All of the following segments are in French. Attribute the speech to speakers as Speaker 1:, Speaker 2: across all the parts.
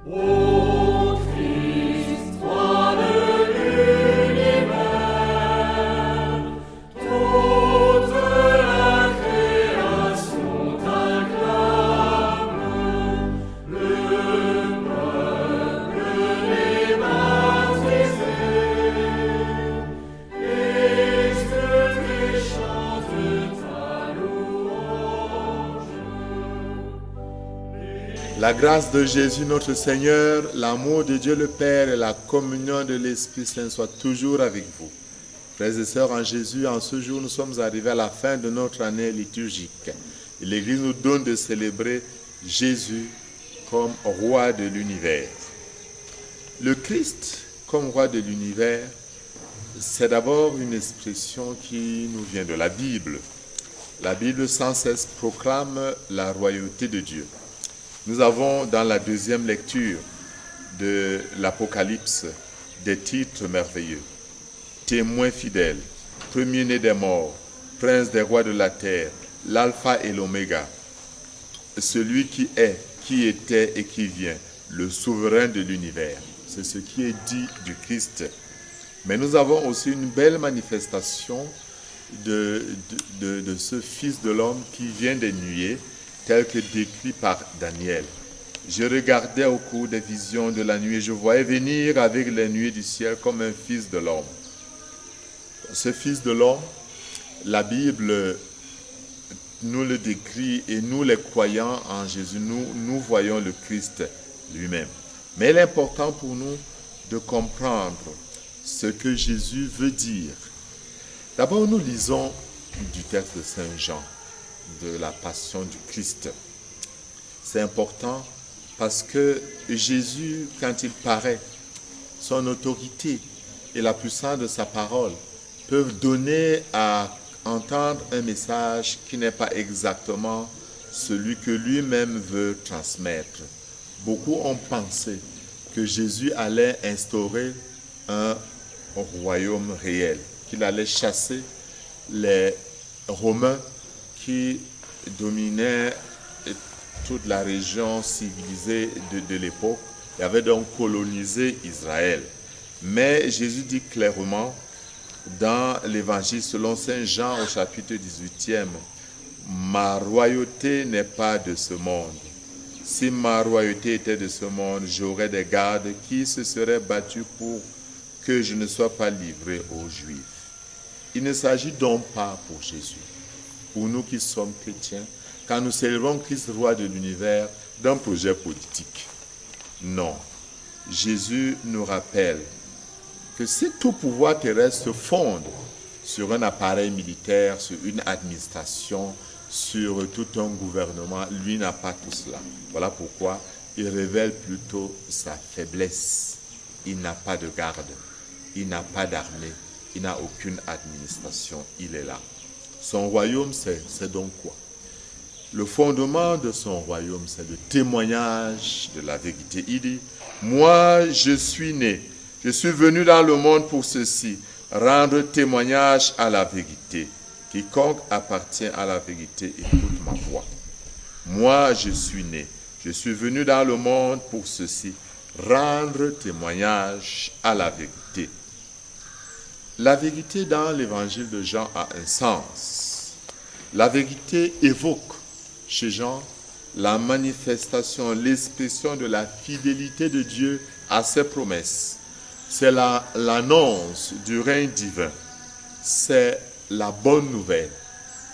Speaker 1: Ô Christ, toi de l'univers, toute la création t'acclame, le peuple des baptisés, exulte et chante ta louange.
Speaker 2: La grâce de Jésus notre Seigneur, l'amour de Dieu le Père et la communion de l'Esprit Saint soient toujours avec vous. Frères et sœurs en Jésus, en ce jour, nous sommes arrivés à la fin de notre année liturgique. Et l'Église nous donne de célébrer Jésus comme roi de l'univers. Le Christ comme roi de l'univers, c'est d'abord une expression qui nous vient de la Bible. La Bible sans cesse proclame la royauté de Dieu. Nous avons dans la deuxième lecture de l'Apocalypse des titres merveilleux. Témoin fidèle, premier-né des morts, prince des rois de la terre, l'alpha et l'oméga, celui qui est, qui était et qui vient, le souverain de l'univers. C'est ce qui est dit du Christ. Mais nous avons aussi une belle manifestation de ce Fils de l'homme qui vient des nuées, tel que décrit par Daniel. Je regardais au cours des visions de la nuit et je voyais venir avec les nuées du ciel comme un fils de l'homme. Ce fils de l'homme, la Bible nous le décrit et nous les croyants en Jésus, nous voyons le Christ lui-même. Mais il est important pour nous de comprendre ce que Jésus veut dire. D'abord, nous lisons du texte de Saint Jean, de la passion du Christ. C'est important parce que Jésus, quand il paraît, son autorité et la puissance de sa parole peuvent donner à entendre un message qui n'est pas exactement celui que lui-même veut transmettre. Beaucoup ont pensé que Jésus allait instaurer un royaume réel, qu'il allait chasser les Romains qui dominaient toute la région civilisée de l'époque et avait donc colonisé Israël. Mais Jésus dit clairement dans l'évangile selon Saint Jean au chapitre 18e, « Ma royauté n'est pas de ce monde. Si ma royauté était de ce monde, j'aurais des gardes qui se seraient battus pour que je ne sois pas livré aux Juifs. » Il ne s'agit donc pas pour Jésus, pour nous qui sommes chrétiens, quand nous célébrons Christ roi de l'univers, d'un projet politique. Non. Jésus nous rappelle que si tout pouvoir terrestre se fonde sur un appareil militaire, sur une administration, sur tout un gouvernement, lui n'a pas tout cela. Voilà pourquoi il révèle plutôt sa faiblesse. Il n'a pas de garde, il n'a pas d'armée, il n'a aucune administration, il est là. Son royaume, c'est donc quoi? Le fondement de son royaume, c'est le témoignage de la vérité. Il dit, « Moi, je suis né, je suis venu dans le monde pour ceci, rendre témoignage à la vérité. Quiconque appartient à la vérité écoute ma voix. Moi, je suis né, je suis venu dans le monde pour ceci, rendre témoignage à la vérité. » La vérité dans l'évangile de Jean a un sens. La vérité évoque chez Jean la manifestation, l'expression de la fidélité de Dieu à ses promesses. C'est l'annonce du règne divin. C'est la bonne nouvelle.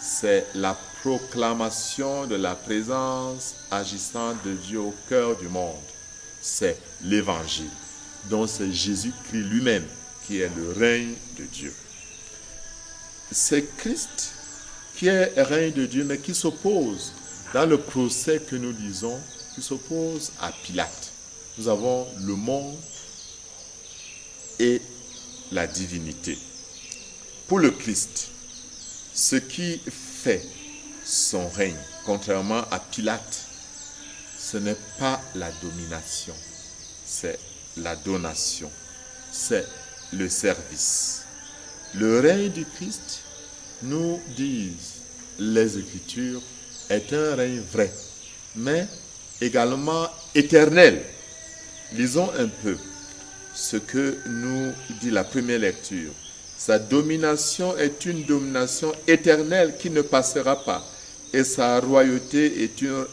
Speaker 2: C'est la proclamation de la présence agissante de Dieu au cœur du monde. C'est l'évangile. Donc c'est Jésus-Christ lui-même qui est le règne de Dieu. C'est Christ qui est règne de Dieu, mais qui s'oppose dans le procès que nous lisons, qui s'oppose à Pilate. Nous avons le monde et la divinité. Pour le Christ, ce qui fait son règne, contrairement à Pilate, ce n'est pas la domination, c'est la donation, c'est le service. Le règne du Christ, nous disent les Écritures, est un règne vrai, mais également éternel. Lisons un peu ce que nous dit la première lecture. Sa domination est une domination éternelle qui ne passera pas, et sa royauté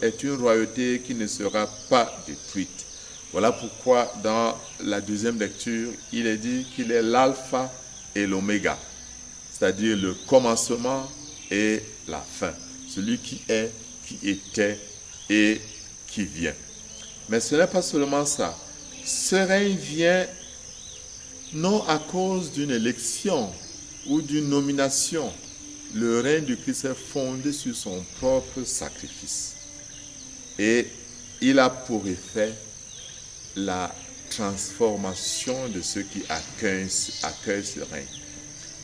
Speaker 2: est une royauté qui ne sera pas détruite. Voilà pourquoi dans la deuxième lecture, il est dit qu'il est l'alpha et l'oméga, c'est-à-dire le commencement et la fin, celui qui est, qui était et qui vient. Mais ce n'est pas seulement ça. Ce règne vient non à cause d'une élection ou d'une nomination. Le règne du Christ est fondé sur son propre sacrifice. Et il a pour effet la transformation de ceux qui accueillent ce règne.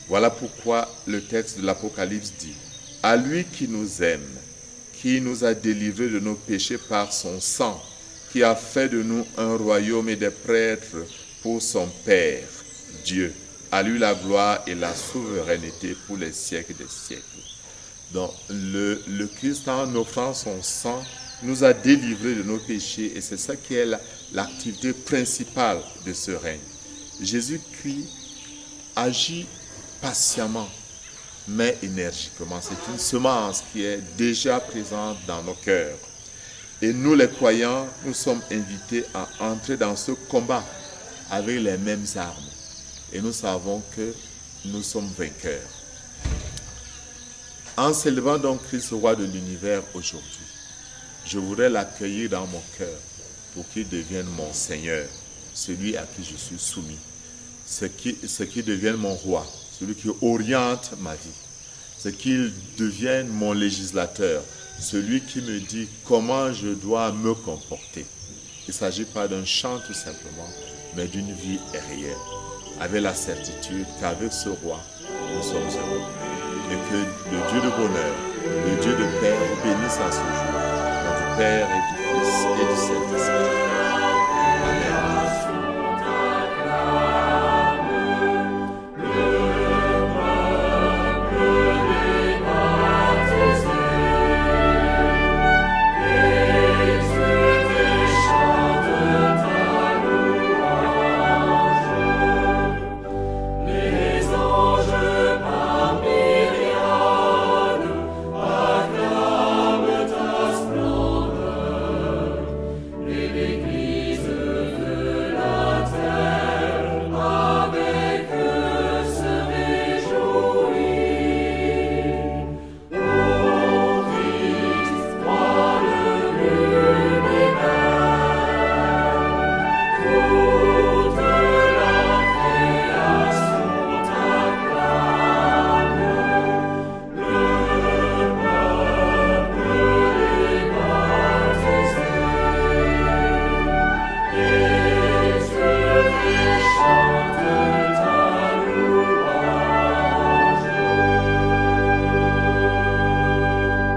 Speaker 2: Voilà pourquoi le texte de l'Apocalypse dit « À lui qui nous aime, qui nous a délivrés de nos péchés par son sang, qui a fait de nous un royaume et des prêtres pour son Père, Dieu. À lui la gloire et la souveraineté pour les siècles des siècles. » Donc le Christ, en offrant son sang, nous a délivrés de nos péchés, et c'est ça qui est l'activité principale de ce règne. Jésus-Christ agit patiemment, mais énergiquement. C'est une semence qui est déjà présente dans nos cœurs. Et nous, les croyants, nous sommes invités à entrer dans ce combat avec les mêmes armes. Et nous savons que nous sommes vainqueurs. En célébrant donc Christ, roi de l'univers aujourd'hui, je voudrais l'accueillir dans mon cœur pour qu'il devienne mon Seigneur, celui à qui je suis soumis, ce qui devienne mon roi, celui qui oriente ma vie, ce qu'il devienne mon législateur, celui qui me dit comment je dois me comporter. Il ne s'agit pas d'un chant tout simplement, mais d'une vie réelle, avec la certitude qu'avec ce roi, nous sommes heureux. Et que le Dieu de bonheur, le Dieu de paix, vous bénisse en ce jour, au nom du Père et du Fils et du Saint-Esprit.